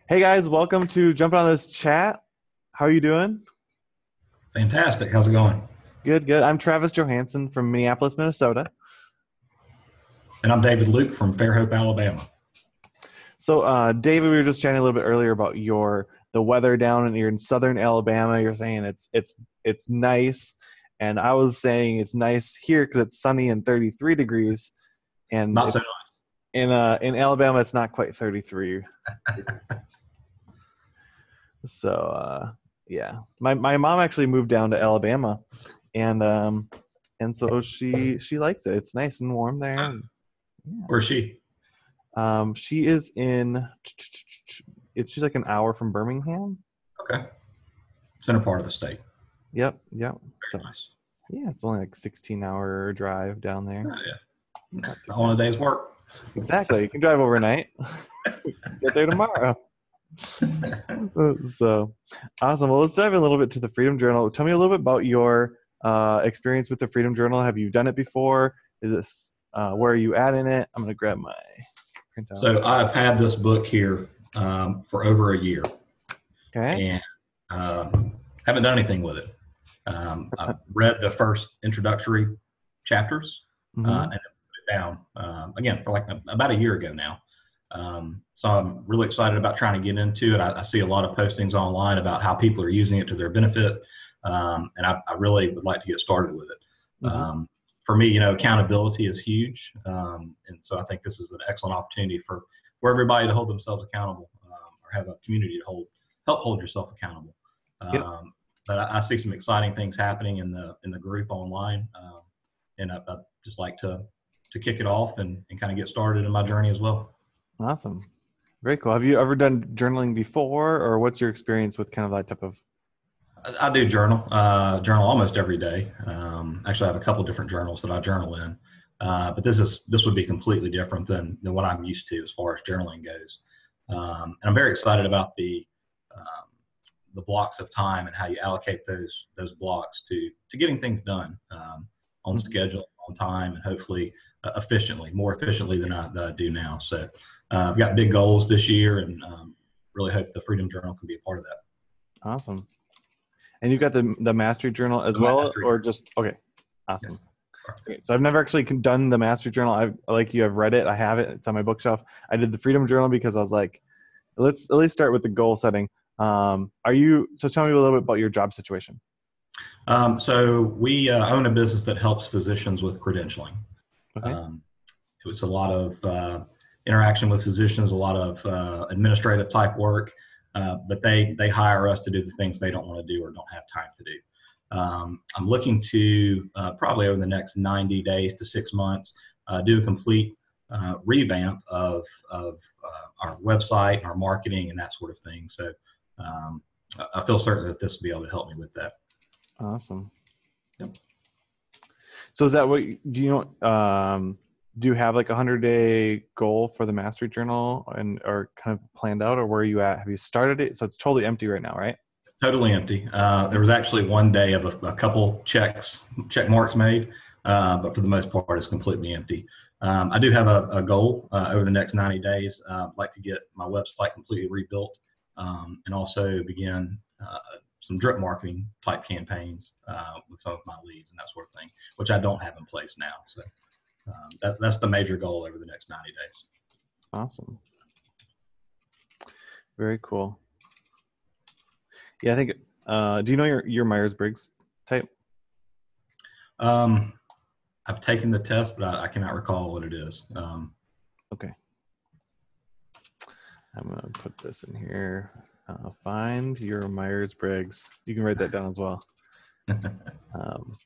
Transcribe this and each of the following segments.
Hey guys, welcome to jumping on this chat. How are you doing? Fantastic. How's it going? Good, good. I'm Travis Johansen from Minneapolis, Minnesota. And I'm David Luke from Fairhope, Alabama. So, David, we were just chatting a little bit earlier about the weather down and you're in southern Alabama. You're saying it's nice, and I was saying it's nice here because it's sunny and 33 degrees, and Not it's so in Alabama it's not quite 33. So, yeah, my mom actually moved down to Alabama, and so she likes it. It's nice and warm there. nice. And, yeah. Where's she? She is in. She's like an hour from Birmingham. Okay. Center part of the state. Yep, yep. So Very nice. yeah, it's only like 16-hour drive down there. Oh, So yeah. it's not too On bad. a day's work. Exactly. You can drive overnight. Get there tomorrow. So awesome. Well, let's dive in a little bit to the Freedom Journal. Tell me a little bit about your experience with the Freedom Journal. Have you done it before? Is this where are you at in it? I'm gonna grab my printout. So I've had this book here for over a year Okay. and haven't done anything with it. I've read the first introductory chapters Mm-hmm. and then put it down again for like about a year ago now. So I'm really excited about trying to get into it. I see a lot of postings online about how people are using it to their benefit, and I really would like to get started with it. Mm-hmm. For me, accountability is huge, and so I think this is an excellent opportunity for everybody to hold themselves accountable, or have a community to help hold yourself accountable. Yep. But I see some exciting things happening in the group online, and I just like to kick it off and kind of get started in my journey as well. Awesome. Very cool. Have you ever done journaling before, or what's your experience with kind of that type of? I do journal almost every day. Actually, I have a couple different journals that I journal in, but this would be completely different than what I'm used to as far as journaling goes. And I'm very excited about the blocks of time and how you allocate those blocks to getting things done on Mhm. schedule, on time, and hopefully efficiently, more efficiently than I do now. So I've got big goals this year, and really hope the Freedom Journal can be a part of that. Awesome. And you've got the Mastery Journal as The well, mastery or journal. just okay? Yes. Awesome. Okay. So I've never actually done the Mastery Journal. I've like you, I've read it. I have it. It's on my bookshelf. I did the Freedom Journal because I was like, let's at least start with the goal setting. Are you? So tell me a little bit about your job situation. So we own a business that helps physicians with credentialing. Okay. Um, it's a lot of interaction with physicians, a lot of administrative type work, but they hire us to do the things they don't want to do or don't have time to do. I'm looking to probably over the next 90 days to 6 months do a complete revamp of our website and our marketing and that sort of thing. So um, I feel certain that this will be able to help me with that. Awesome. Yep. So is that what do you know? Do you have like 100-day goal for the Mastery Journal and or kind of planned out, or where are you at? Have you started it? So it's totally empty right now, right? Totally empty. There was actually one day of a couple check marks made, but for the most part, it's completely empty. I do have a goal over the next 90 days. I'd like to get my website completely rebuilt, and also begin some drip marketing type campaigns with some of my leads and that sort of thing, which I don't have in place now. So that's the major goal over the next 90 days. Awesome. Very cool. Yeah, I think. Do you know your Myers-Briggs type? Um, I've taken the test, but I cannot recall what it is. Okay. I'm gonna put this in here. Find your Myers-Briggs. You can write that down as well. Um,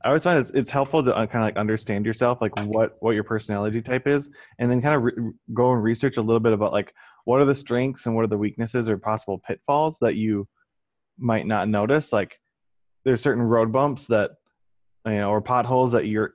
I always find it's helpful to kind of like understand yourself, like what your personality type is, and then kind of go and research a little bit about like what are the strengths and what are the weaknesses or possible pitfalls that you might not notice. Like there's certain road bumps that or potholes that you're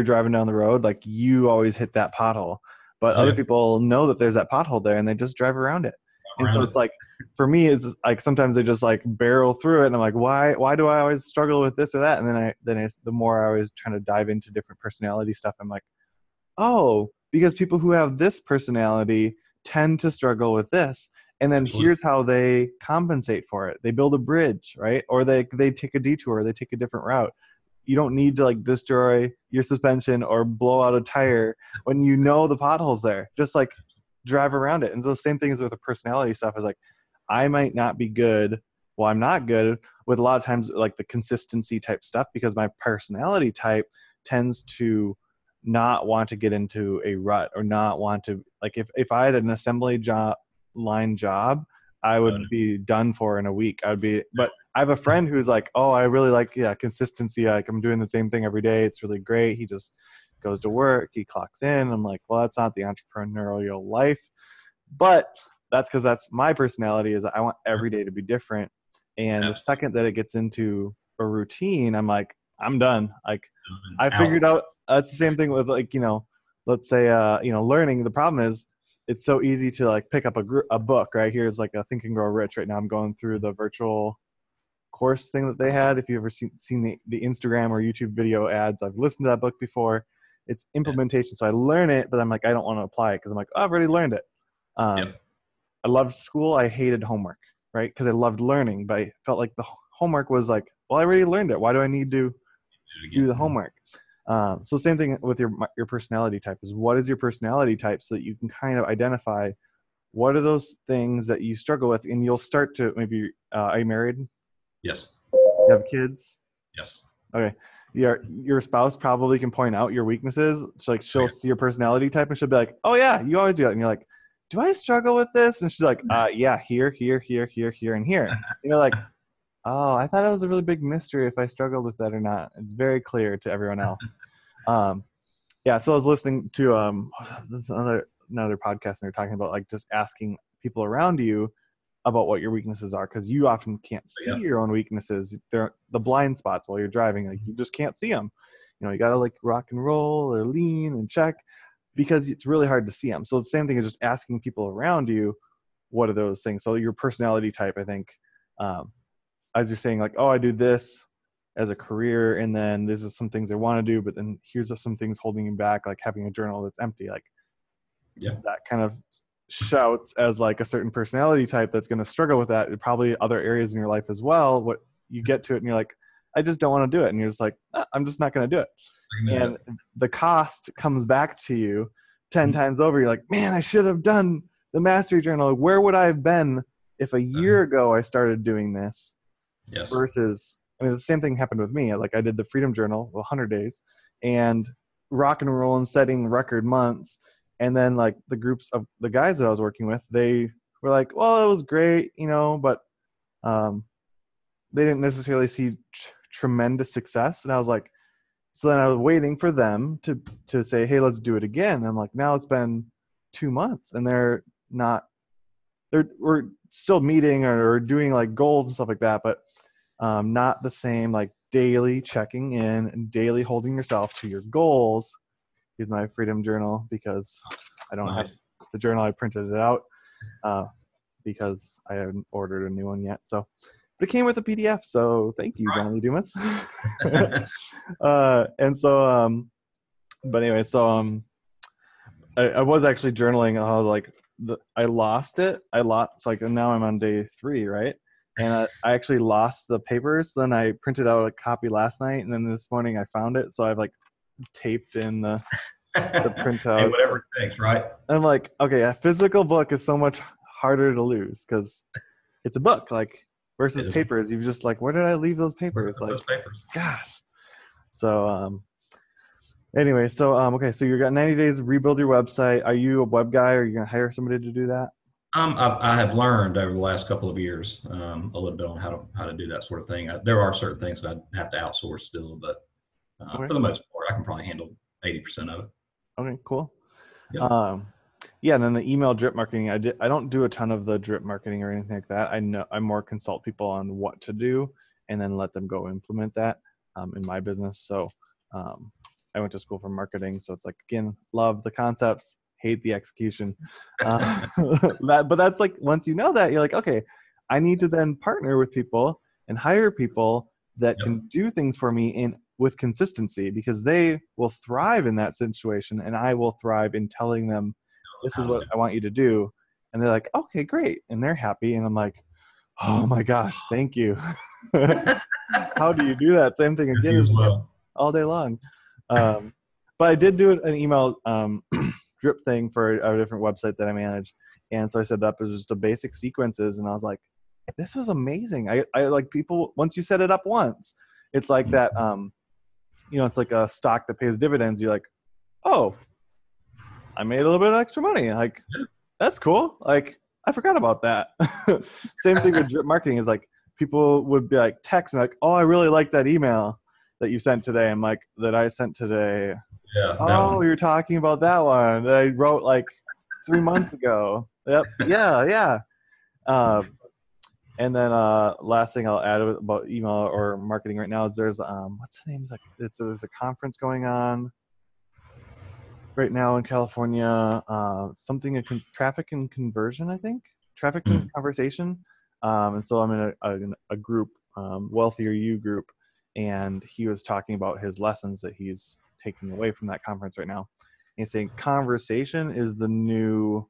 driving down the road, like you always hit that pothole, but Oh other yeah, people know that there's that pothole there and they just drive around it. And so around it's it. like for me it's like sometimes they just like barrel through it and I'm like why do I always struggle with this or that, and then the more I always trying to dive into different personality stuff, I'm like, oh, because people who have this personality tend to struggle with this. And then Absolutely. here's how they compensate for it. They build a bridge, right? Or they take a detour, they take a different route. You don't need to like destroy your suspension or blow out a tire when you know the pothole's there. Just like drive around it. And so the same thing is with the personality stuff is like, I might not be good. Well, I'm not good with a lot of times like the consistency type stuff because my personality type tends to not want to get into a rut or not want to, like if I had an assembly line job, I would be done for in a week. But I have a friend who's like, oh, I really like, consistency. Like I'm doing the same thing every day. It's really great. He just goes to work, he clocks in. I'm like, well, that's not the entrepreneurial life, but that's because that's my personality is I want every day to be different. And the second that it gets into a routine, I'm like, I'm done. Like I figured out, it's the same thing with like, let's say, learning. The problem is it's so easy to like pick up a book, right? Here's like a Think and Grow Rich right now. I'm going through the virtual course thing that they had. If you've ever seen the Instagram or YouTube video ads, I've listened to that book before. It's implementation. So I learn it, but I'm like, I don't want to apply it because I'm like, oh, I've already learned it. I loved school. I hated homework, right? Because I loved learning, but I felt like the homework was like, well, I already learned it. Why do I need to do the homework? So same thing with your personality type is what is your personality type so that you can kind of identify what are those things that you struggle with, and you'll start to maybe, are you married? Yes. You have kids? Yes. Okay. Your spouse probably can point out your weaknesses. So like she'll see your personality type and she'll be like, oh yeah, you always do that. And you're like, do I struggle with this? And she's like, yeah, here, and here. And you're like, oh, I thought it was a really big mystery if I struggled with that or not. It's very clear to everyone else. So I was listening to another podcast, and they're talking about like just asking people around you about what your weaknesses are, because you often can't see your own weaknesses. They're the blind spots while you're driving. Like you just can't see them. You got to like rock and roll or lean and check because it's really hard to see them. So the same thing is just asking people around you, what are those things? So your personality type, I think, as you're saying, like, oh, I do this as a career, and then this is some things I want to do, but then here's some things holding you back, like having a journal that's empty. Like that kind of shouts as like a certain personality type that's going to struggle with that. Probably other areas in your life as well. What you get to it and you're like, I just don't want to do it. And you're just like, I'm just not going to do it. And the cost comes back to you 10 times over. You're like, man, I should have done the mastery journal. Where would I have been if a year ago I started doing this? Versus, the same thing happened with me. Like I did the Freedom Journal, 100 days, and rock and roll and setting record months. And then like the groups of the guys that I was working with, they were like, well, it was great, but they didn't necessarily see tremendous success. And I was like, so then I was waiting for them to say, hey, let's do it again. And I'm like, now it's been 2 months and we're still meeting or doing like goals and stuff like that, but not the same like daily checking in and daily holding yourself to your goals. Use my Freedom Journal because I don't have the journal. I printed it out because I haven't ordered a new one yet. So, but it came with a PDF. So thank you, Johnny Dumas. But anyway, so I was actually journaling. I was like, I lost it. And now I'm on day 3, right? And I actually lost the papers. Then I printed out a copy last night, and then this morning I found it. So I've like taped in the printout. Hey, whatever it takes, right? I'm like, okay, a physical book is so much harder to lose because it's a book, like versus papers. You're just like, where did I leave those papers? Like, gosh. So anyway, so okay, so you got 90 days to rebuild your website. Are you a web guy, or are you gonna hire somebody to do that? I have learned over the last couple of years a little bit on how to do that sort of thing. There are certain things that I have to outsource still, but for the most part, I can probably handle 80% of it. Okay, cool. Yep. And then the email drip marketing, I don't do a ton of the drip marketing or anything like that. I more consult people on what to do and then let them go implement that in my business. So I went to school for marketing, so it's like, again, love the concepts, hate the execution. But that's like, once you know that, you're like, okay, I need to then partner with people and hire people that can do things for me with consistency, because they will thrive in that situation and I will thrive in telling them, this is what I want you to do. And they're like, okay, great. And they're happy. And I'm like, oh my gosh, thank you. How do you do that? Same thing again You and as again well. all day long. But I did do an email drip thing for a different website that I manage. And so I set it up as just a basic sequences. And I was like, this was amazing. I like people, once you set it up once, it's like that, it's like a stock that pays dividends. You're like, oh, I made a little bit of extra money. Like, that's cool. Like, I forgot about that. Same thing with drip marketing is like, people would be like text and like, oh, I really like that email that you sent today. I'm like, that I sent today. Yeah, that Oh, one. you're talking about that one that I wrote like 3 months ago. Yep. Yeah. And then last thing I'll add about email or marketing right now is there's what's the name? There's a conference going on right now in California. Traffic and conversion, I think. Traffic and conversation. And so I'm in a group, Wealthier You group, and he was talking about his lessons that he's taking away from that conference right now. And he's saying conversation is the new,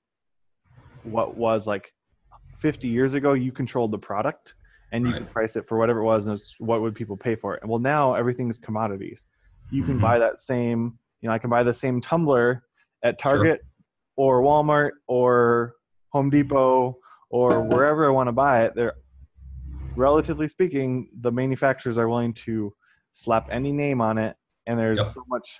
what was like 50 years ago, you controlled the product and you could price it for whatever it was, and it's what would people pay for it. And well, now everything's commodities. You can buy that same, I can buy the same tumbler at Target or Walmart or Home Depot or wherever I want to buy it. They're, relatively speaking, the manufacturers are willing to slap any name on it, and there's so much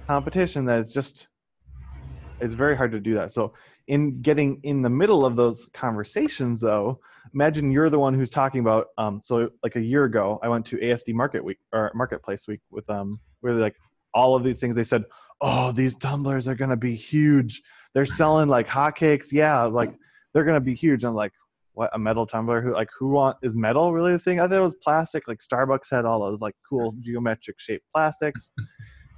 competition that it's very hard to do that. So in getting in the middle of those conversations, though, imagine you're the one who's talking about, so like a year ago, I went to ASD Market Week or Marketplace Week with where like all of these things, they said, oh, these tumblers are going to be huge. They're selling like hotcakes. Yeah. Like they're going to be huge. I'm like, what, a metal tumbler? Is metal really the thing? I thought it was plastic. Like Starbucks had all those like cool geometric shaped plastics.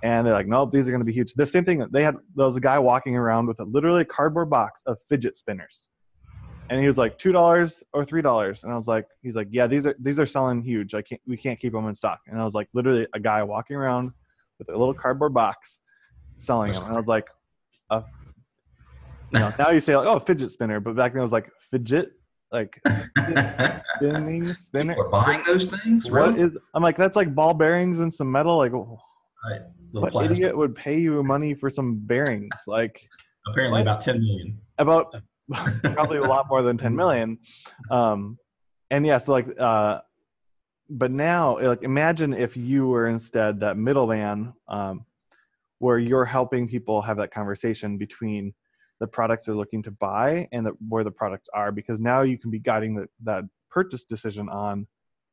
And they're like, nope, these are going to be huge. The same thing, there was a guy walking around with literally a cardboard box of fidget spinners. And he was like $2 or $3. And I was like, he's like, yeah, these are selling huge. We can't keep them in stock. And I was like, literally a guy walking around with a little cardboard box selling them. And I was like, now you say like, oh, fidget spinner. But back then it was like fidget, like spinning spinner. People are buying those things? I'm like, that's like ball bearings and some metal. Like, what plastic. Idiot would pay you money for some bearings? Like, apparently about 10 million. About probably a lot more than 10 million. And yeah, so like, but now, like, imagine if you were instead that middleman, where you're helping people have that conversation between the products they're looking to buy and where the products are, because now you can be guiding that purchase decision on,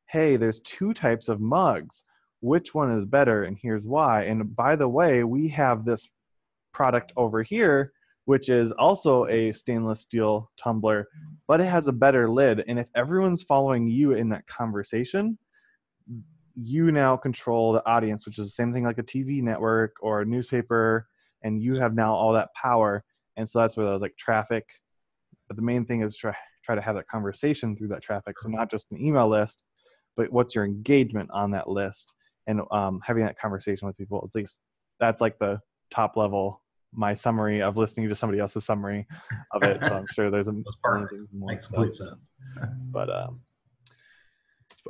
hey, there's 2 types of mugs. Which one is better, and here's why. And by the way, we have this product over here, which is also a stainless steel tumbler, but it has a better lid. And if everyone's following you in that conversation, you now control the audience, which is the same thing like a TV network or a newspaper, and you have now all that power. And so that's where I was like traffic. But the main thing is try to have that conversation through that traffic. So not just an email list, but what's your engagement on that list, and having that conversation with people. At least that's like the top level, my summary of listening to somebody else's summary of it. So I'm sure there's a million things more. Makes complete sense. But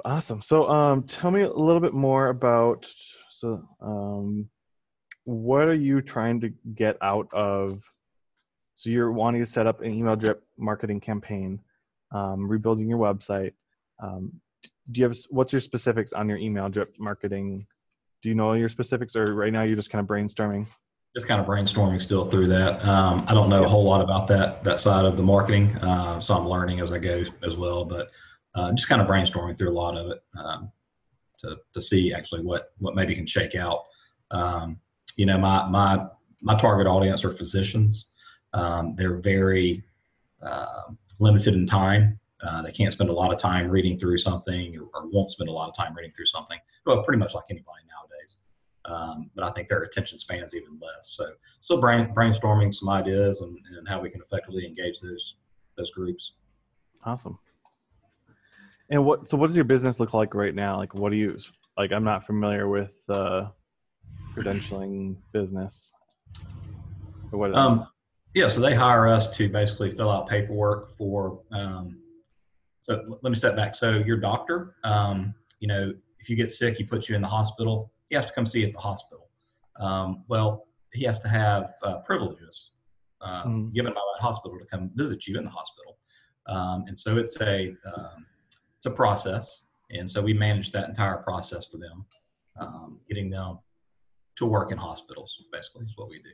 awesome. So tell me a little bit more about, what are you trying to get out of, so you're wanting to set up an email drip marketing campaign, rebuilding your website. What's your specifics on your email drip marketing? Do you know your specifics, or right now you're just kind of brainstorming? Just kind of brainstorming still through that. I don't know a whole lot about that side of the marketing, so I'm learning as I go as well. But just kind of brainstorming through a lot of it to see actually what maybe can shake out. My target audience are physicians. They're very limited in time. They can't spend a lot of time reading through something, or won't spend a lot of time reading through something. Well, pretty much like anybody nowadays. But I think their attention span is even less. So still brainstorming some ideas and how we can effectively engage those groups. Awesome. And what does your business look like right now? Like, what do you, like, I'm not familiar with the credentialing business. Yeah, so they hire us to basically fill out paperwork for. So let me step back. So your doctor, if you get sick, he puts you in the hospital. He has to come see you at the hospital. Well, he has to have privileges Mm. given by that hospital to come visit you in the hospital, and so it's a process, and so we manage that entire process for them, getting them to work in hospitals. Basically, is what we do.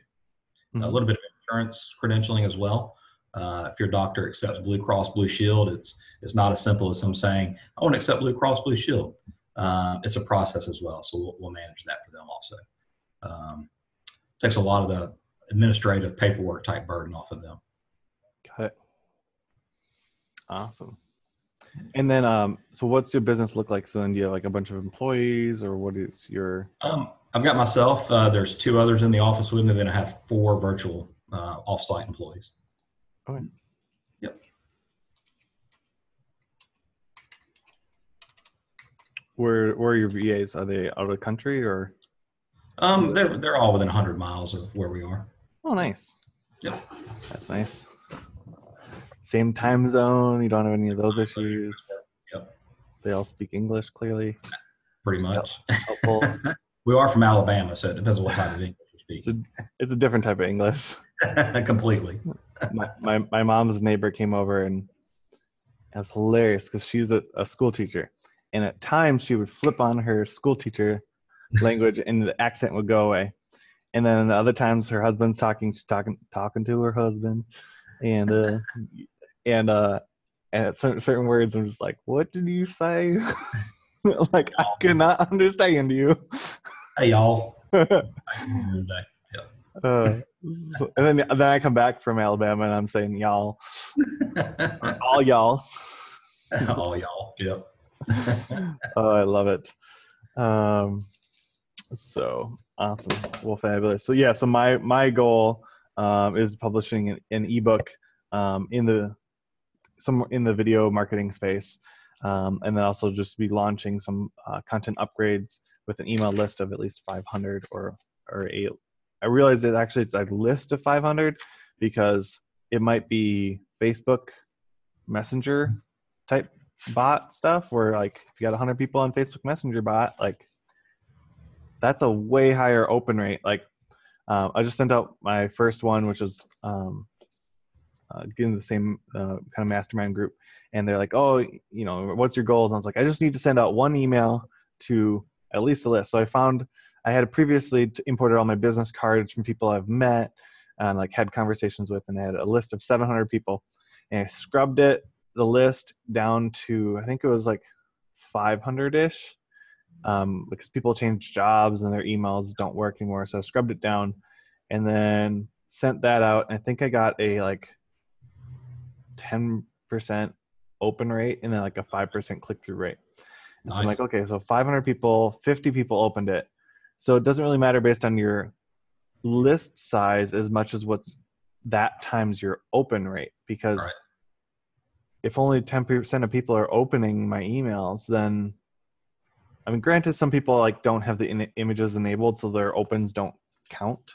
A Mm. little bit of insurance credentialing as well. If your doctor accepts Blue Cross Blue Shield, it's not as simple as him saying, "I want to accept Blue Cross Blue Shield." It's a process as well, so we'll manage that for them also. Takes a lot of the administrative paperwork type burden off of them. Got it. Awesome. And then, so what's your business look like? So then do you have like a bunch of employees, or what is your? I've got myself. There's two others in the office with me. Then I have four virtual offsite employees. Okay. Yep. Where are your VAs? Are they out of the country or? They're all within 100 miles of where we are. Oh, nice. Yep. That's nice. Same time zone. You don't have any of those issues. Yep. They all speak English clearly. Pretty much. Helpful. We are from Alabama, so it depends on what type of English you speak. It's a different type of English. Completely. My mom's neighbor came over, and it was hilarious because she's a school teacher, and at times she would flip on her school teacher language and the accent would go away, and then other times her husband's she's talking to her husband, and at certain words I'm just like, what did you say? Like, I cannot understand you. Hey, y'all. And then I come back from Alabama and I'm saying y'all, or all y'all. All y'all. Yep. Oh, I love it. So awesome. Well, fabulous. So yeah, so my goal is publishing an ebook in the video marketing space, and then also just be launching some content upgrades with an email list of at least 500 or a. I realize that actually it's a list of 500 because it might be Facebook Messenger type bot stuff where, like, if you got 100 people on Facebook Messenger bot, like, that's a way higher open rate. Like, I just sent out my first one, which was getting the same kind of mastermind group, and they're like, oh, what's your goals? And I was like, I just need to send out one email to at least a list. So I had previously imported all my business cards from people I've met and like had conversations with, and I had a list of 700 people, and I scrubbed the list down to, I think it was like 500-ish, because people change jobs and their emails don't work anymore. So I scrubbed it down and then sent that out. And I think I got a like 10% open rate and then like a 5% click-through rate. And so I'm like, okay, so 500 people, 50 people opened it. So it doesn't really matter based on your list size as much as what's that times your open rate, because if only 10% of people are opening my emails, then, I mean, granted, some people like don't have the images enabled, so their opens don't count,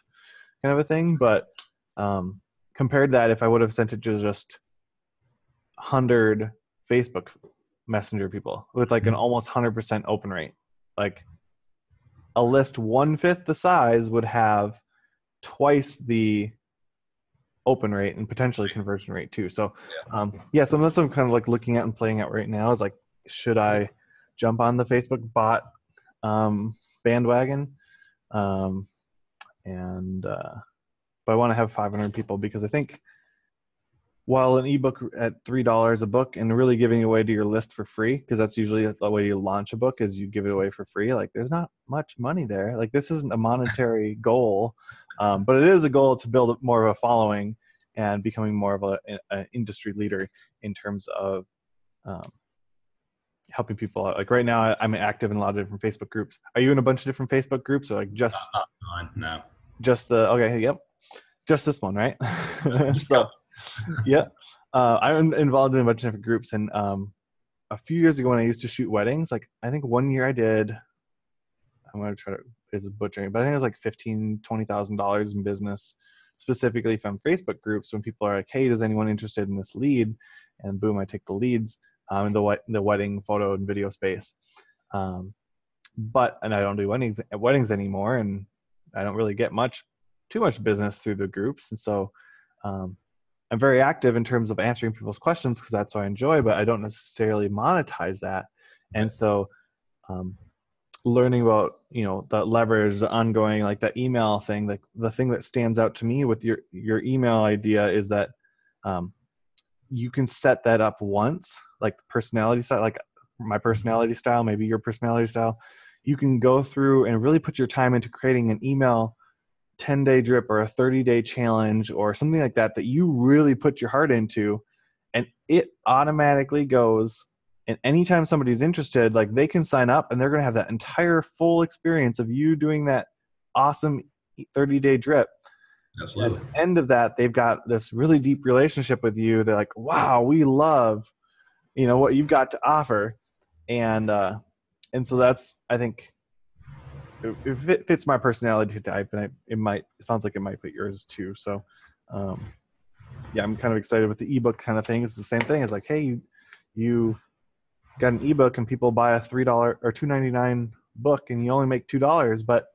kind of a thing. But compared to that, if I would have sent it to just 100 Facebook Messenger people with like an almost 100% open rate, like a list 1/5 the size would have twice the open rate and potentially conversion rate too. So so that's what I'm kind of like looking at and playing out right now, is like, should I jump on the Facebook bot bandwagon? But I want to have 500 people, because I think while an ebook at $3 a book and really giving away to your list for free, because that's usually the way you launch a book, is you give it away for free. Like, there's not much money there. Like, this isn't a monetary goal, but it is a goal to build more of a following and becoming more of an industry leader in terms of helping people out. Like right now, I'm active in a lot of different Facebook groups. Are you in a bunch of different Facebook groups, or like just no, just the okay? Yep, just this one, right? So, yeah, I'm involved in a bunch of different groups, and a few years ago when I used to shoot weddings, like I think one year I did, I'm gonna try to, it's butchering, but I think it was like $15,000-$20,000 in business. specifically from Facebook groups when people are like, hey, is anyone interested in this lead? And boom, I take the leads in the wedding photo and video space. And I don't do weddings anymore, and I don't really get too much business through the groups. And so I'm very active in terms of answering people's questions because that's what I enjoy, but I don't necessarily monetize that. And so learning about, the leverage, the ongoing, like that email thing, like the thing that stands out to me with your email idea is that you can set that up once, like the personality style, like my personality style, maybe your personality style. You can go through and really put your time into creating an email 10-day drip or a 30-day challenge or something like that you really put your heart into, and it automatically goes. And anytime somebody's interested, like they can sign up and they're going to have that entire full experience of you doing that awesome 30-day drip. Absolutely. At the end of that, they've got this really deep relationship with you. They're like, wow, we love, what you've got to offer. And so that's, I think, if it fits my personality type, and it sounds like it might fit yours too. So, yeah, I'm kind of excited with the ebook kind of thing. It's the same thing. It's like, hey, you got an ebook and people buy a $3 or $2.99 book and you only make $2. But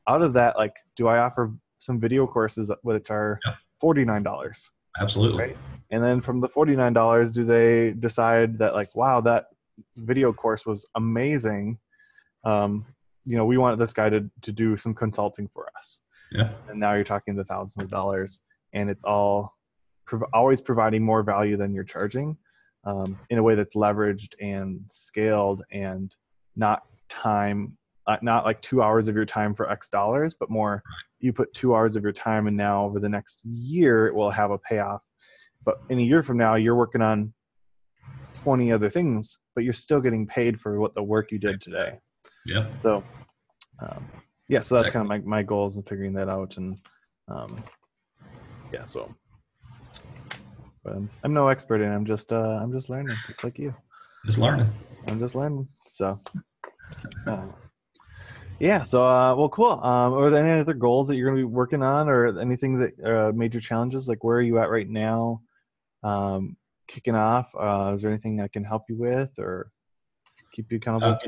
out of that, like, do I offer some video courses which are $49? Absolutely. Right? And then from the $49, do they decide that, like, wow, that video course was amazing. We want this guy to do some consulting for us. Yeah. And now you're talking the thousands of dollars, and it's all always providing more value than you're charging, in a way that's leveraged and scaled, and not like 2 hours of your time for X dollars, but more you put 2 hours of your time, and now over the next year it will have a payoff. But in a year from now, you're working on 20 other things, but you're still getting paid for what the work you did today. Yeah. So, so that's kind of my goals in figuring that out. And, so, but I'm no expert in it. I'm just learning, just like you. Just learning. I'm just learning. So, So, well, cool. Are there any other goals that you're going to be working on, or anything that major challenges? Like, where are you at right now? Kicking off. Is there anything I can help you with, or keep you accountable?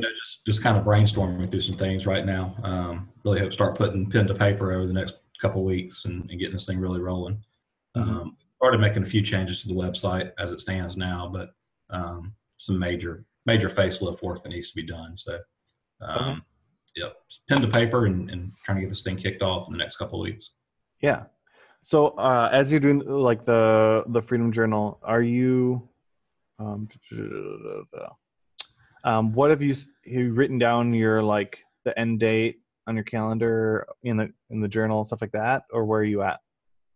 Just kind of brainstorming through some things right now. Really hope to start putting pen to paper over the next couple of weeks and getting this thing really rolling. Started making a few changes to the website as it stands now, but some major facelift work that needs to be done. So, pen to paper and trying to get this thing kicked off in the next couple of weeks. Yeah. So as you're doing like the Freedom Journal, are you what have you written down your, like, the end date on your calendar in the journal, stuff like that, or where are you at?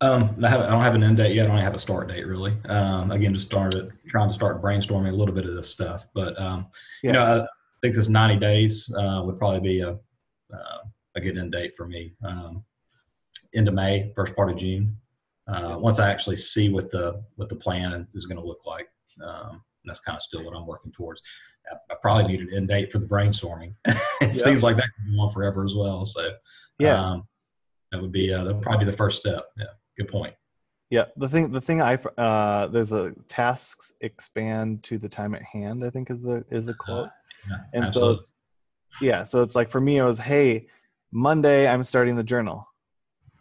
I don't have an end date yet. I only have a start date, really. Again, just trying to start brainstorming a little bit of this stuff. But I think this 90 days would probably be a good end date for me. End of May, first part of June. Once I actually see what the plan is going to look like, and that's kind of still what I'm working towards. I probably need an end date for the brainstorming. It seems like that could go on forever as well. So that would be that'd probably be the first step. Yeah, good point. Yeah, the thing there's a tasks expand to the time at hand, I think is the quote. And absolutely. So it's like, for me, it was, hey, Monday I'm starting the journal.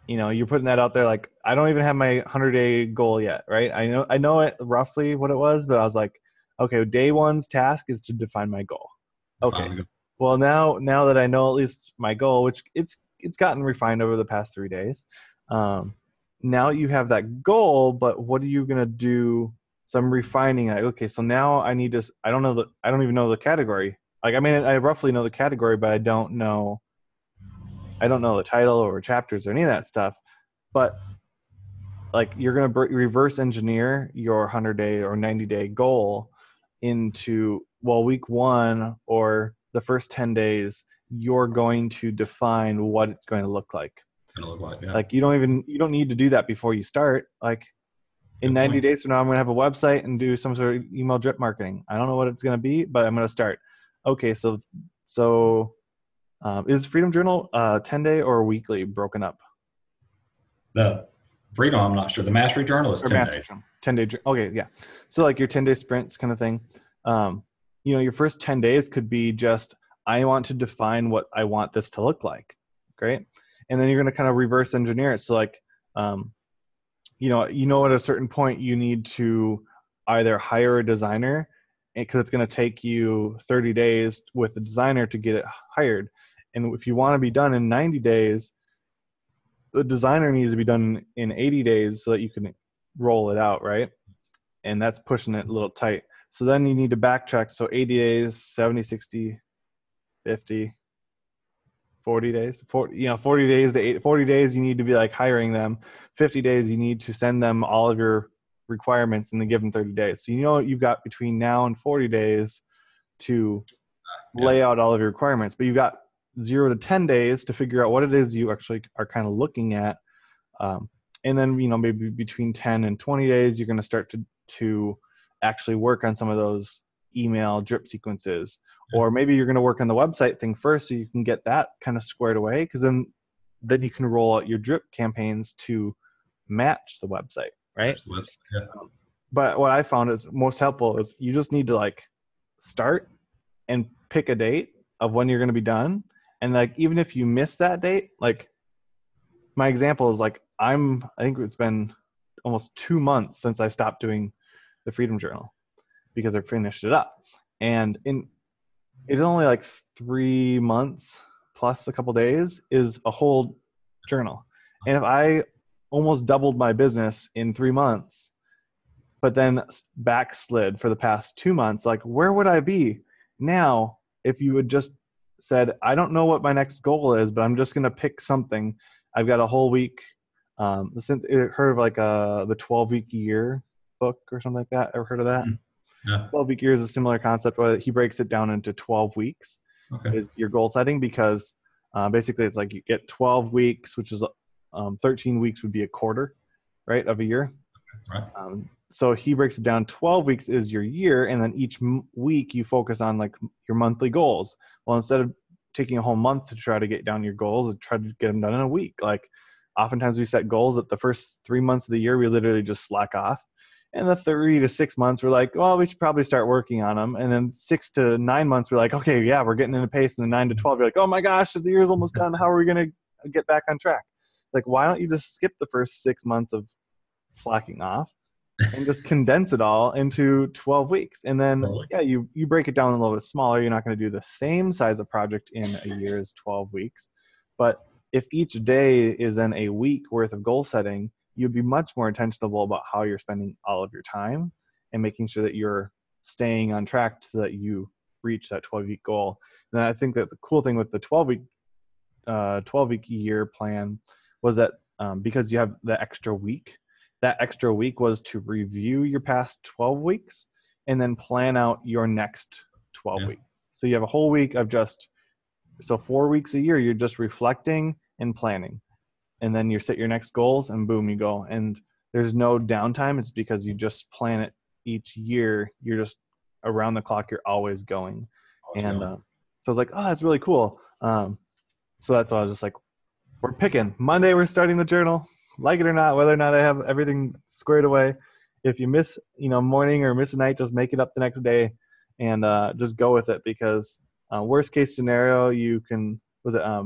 You're putting that out there. Like, I don't even have my 100-day goal yet, right? I know it roughly what it was, but I was like, okay, day one's task is to define my goal. Okay. Well, now that I know at least my goal, which it's gotten refined over the past 3 days. Now you have that goal, but what are you gonna do? So I'm refining it. Okay, so now I need to. I don't even know the category. Like, I mean, I roughly know the category, but I don't know the title or chapters or any of that stuff. But, like, you're going to reverse engineer your 100-day or 90-day goal into, well, week 1 or the first 10 days, you're going to define what it's going to look like. Like, you don't need to do that before you start. Like, in 90 days from now, I'm going to have a website and do some sort of email drip marketing. I don't know what it's going to be, but I'm going to start. Okay, so is Freedom Journal 10-day or weekly broken up? The Freedom, I'm not sure. The mastery journal is Or 10 master days. 10-day. Okay, yeah. So like your 10-day sprints kind of thing. Your first 10 days could be just, I want to define what I want this to look like. Great. And then you're going to kind of reverse engineer it. So like, at a certain point you need to either hire a designer, because it's going to take you 30 days with the designer to get it hired. And if you want to be done in 90 days, the designer needs to be done in 80 days so that you can roll it out, right? And that's pushing it a little tight. So then you need to backtrack. So 80 days, 70, 60, 50, 40 days, 40 days to 40 days, you need to be like hiring them. 50 days, you need to send them all of your requirements and then give them 30 days. So you've got between now and 40 days to lay out all of your requirements, but you've got 0 to 10 days to figure out what it is you actually are kind of looking at. And then, maybe between 10 and 20 days, you're going to start to actually work on some of those email drip sequences. Or maybe you're going to work on the website thing first so you can get that kind of squared away, because then you can roll out your drip campaigns to match the website, right? Yeah. But what I found is most helpful is you just need to like start and pick a date of when you're going to be done. And like, even if you miss that date, like my example is like, I think it's been almost 2 months since I stopped doing the Freedom Journal because I finished it up. And it's only like 3 months plus a couple days is a whole journal. And if I almost doubled my business in 3 months, but then backslid for the past 2 months, like where would I be now if you had just said, I don't know what my next goal is, but I'm just going to pick something. I've got a whole week. Heard of like the 12-week year book or something like that? Ever heard of that? Yeah. 12-week year is a similar concept, where he breaks it down into 12 weeks is your goal setting, because basically it's like you get 12 weeks, which is 13 weeks would be a quarter, right, of a year. Right. So he breaks it down. 12 weeks is your year, and then each week you focus on like your monthly goals. Well, instead of taking a whole month to try to get down your goals, try to get them done in a week. Like oftentimes we set goals that the first 3 months of the year we literally just slack off, and the 3 to 6 months we're like, well, we should probably start working on them. And then 6 to 9 months we're like, okay, yeah, we're getting into pace. And then 9 to 12 you're like, oh my gosh, the year's almost done. How are we going to get back on track? Like, why don't you just skip the first 6 months of slacking off and just condense it all into 12 weeks? And then, yeah, you break it down a little bit smaller. You're not going to do the same size of project in a year as 12 weeks. But if each day is then a week worth of goal setting, you'd be much more intentional about how you're spending all of your time and making sure that you're staying on track so that you reach that 12-week goal. And I think that the cool thing with the 12-week year plan was that because you have the extra week, that extra week was to review your past 12 weeks and then plan out your next 12 weeks. So you have a whole week of 4 weeks a year, you're just reflecting and planning. And then you set your next goals and boom, you go. And there's no downtime. It's because you just plan it each year. You're just around the clock. You're always going. And so I was like, oh, that's really cool. So that's why I was just like, we're picking. Monday, we're starting the journal. Like it or not, whether or not I have everything squared away. If you miss, morning or miss a night, just make it up the next day and just go with it, because worst case scenario, you can, I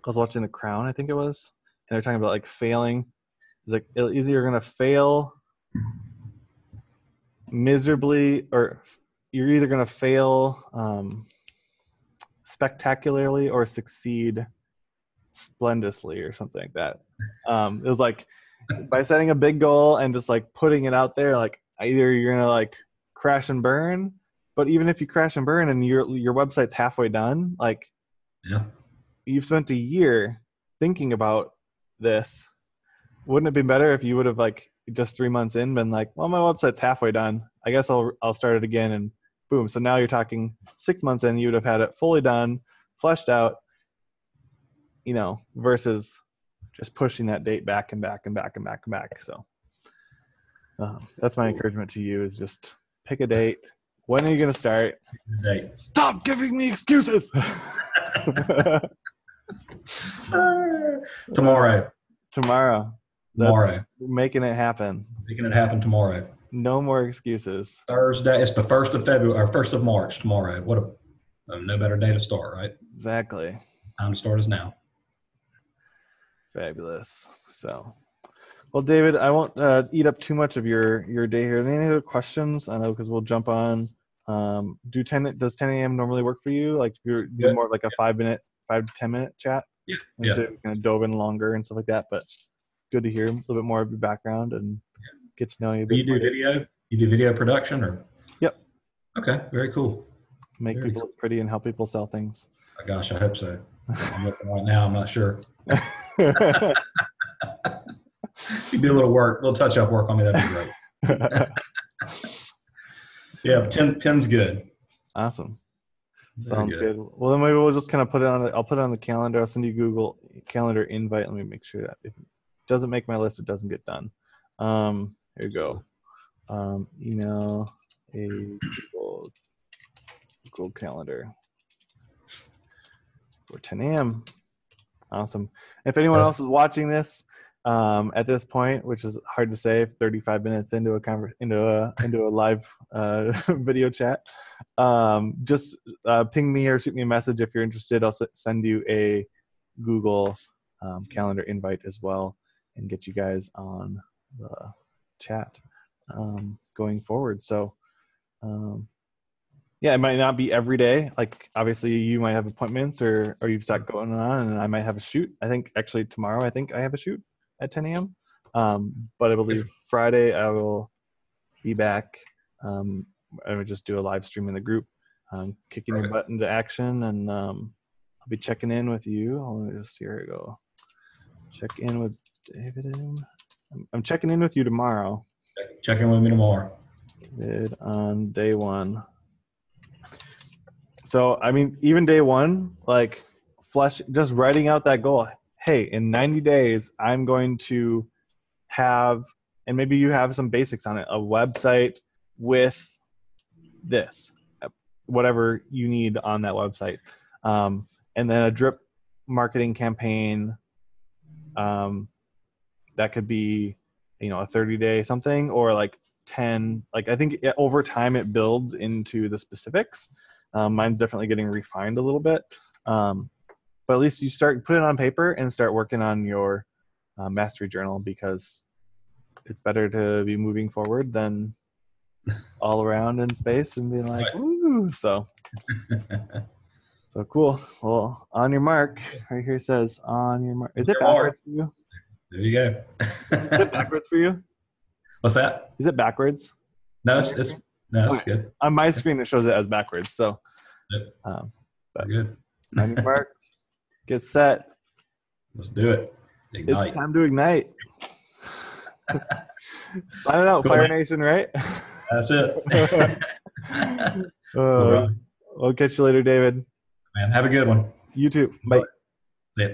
was watching The Crown, I think it was, and they're talking about like failing. It's like either you're gonna fail miserably, or you're either gonna fail spectacularly or succeed splendidly, or something like that. It was like by setting a big goal and just like putting it out there, like either you're gonna like crash and burn, but even if you crash and burn and your website's halfway done, like you've spent a year thinking about this. Wouldn't it be better if you would have like just 3 months in been like, well, my website's halfway done, I guess I'll start it again, and boom. So now you're talking 6 months in, you would have had it fully done, fleshed out, versus just pushing that date back and back and back and back and back. So that's my encouragement to you, is just pick a date. When are you going to start? Stop giving me excuses. Tomorrow. tomorrow. Making it happen. Making it happen tomorrow. No more excuses. Thursday. It's the 1st of February or 1st of March tomorrow. What a no better day to start, right? Exactly. Time to start is now. Fabulous. So, well, David, I won't eat up too much of your day here. Any other questions? I know because we'll jump on. Does 10 a.m. normally work for you? Like you're more like a 5 to 10 minute chat? Yeah. And so kind of dove in longer and stuff like that. But good to hear a little bit more of your background and get to know you. Do you do video? You do video production or? Yep. Okay. Very cool. Make people look pretty and help people sell things. Oh, gosh, I hope so. I'm looking right now. I'm not sure. You do a little work, a little touch-up work on me. That'd be great. Yeah, 10's good. Awesome. Very Sounds good. Well, then maybe we'll just kind of put it on. I'll put it on the calendar. I'll send you Google Calendar invite. Let me make sure that if it doesn't make my list, it doesn't get done. Here you go. Email a Google Calendar for 10 a.m. Awesome. If anyone else is watching this at this point, which is hard to say, 35 minutes into a live video chat, just ping me or shoot me a message if you're interested. I'll send you a Google Calendar invite as well and get you guys on the chat going forward. So yeah, it might not be every day. Like obviously you might have appointments or you've got going on, and I might have a shoot. I think actually tomorrow I have a shoot at 10 a.m. But I believe Friday I will be back. I would just do a live stream in the group, kicking your butt into action, and I'll be checking in with you. Let me just here we go. Check in with David. I'm checking in with you tomorrow. Check in with me tomorrow. David on day one. So I mean, even day one, like just writing out that goal. Hey, in 90 days, I'm going to have, and maybe you have some basics on it, a website with this, whatever you need on that website. And then a drip marketing campaign that could be, a 30-day something, or like 10, like I think over time it builds into the specifics. Mine's definitely getting refined a little bit. But at least you put it on paper and start working on your mastery journal, because it's better to be moving forward than all around in space and being like, woo. So cool. Well, on your mark, right here says on your mark. Is it backwards for you? There you go. Is it backwards for you? What's that? Is it backwards? No, it's good. On my screen, it shows it as backwards. So, but good. On your mark, get set. Let's do it. Ignite. It's time to ignite. Sign it out, cool. Fire Nation, right? That's it. I'll catch you later, David. Man, have a good one. You too. Bye. See ya.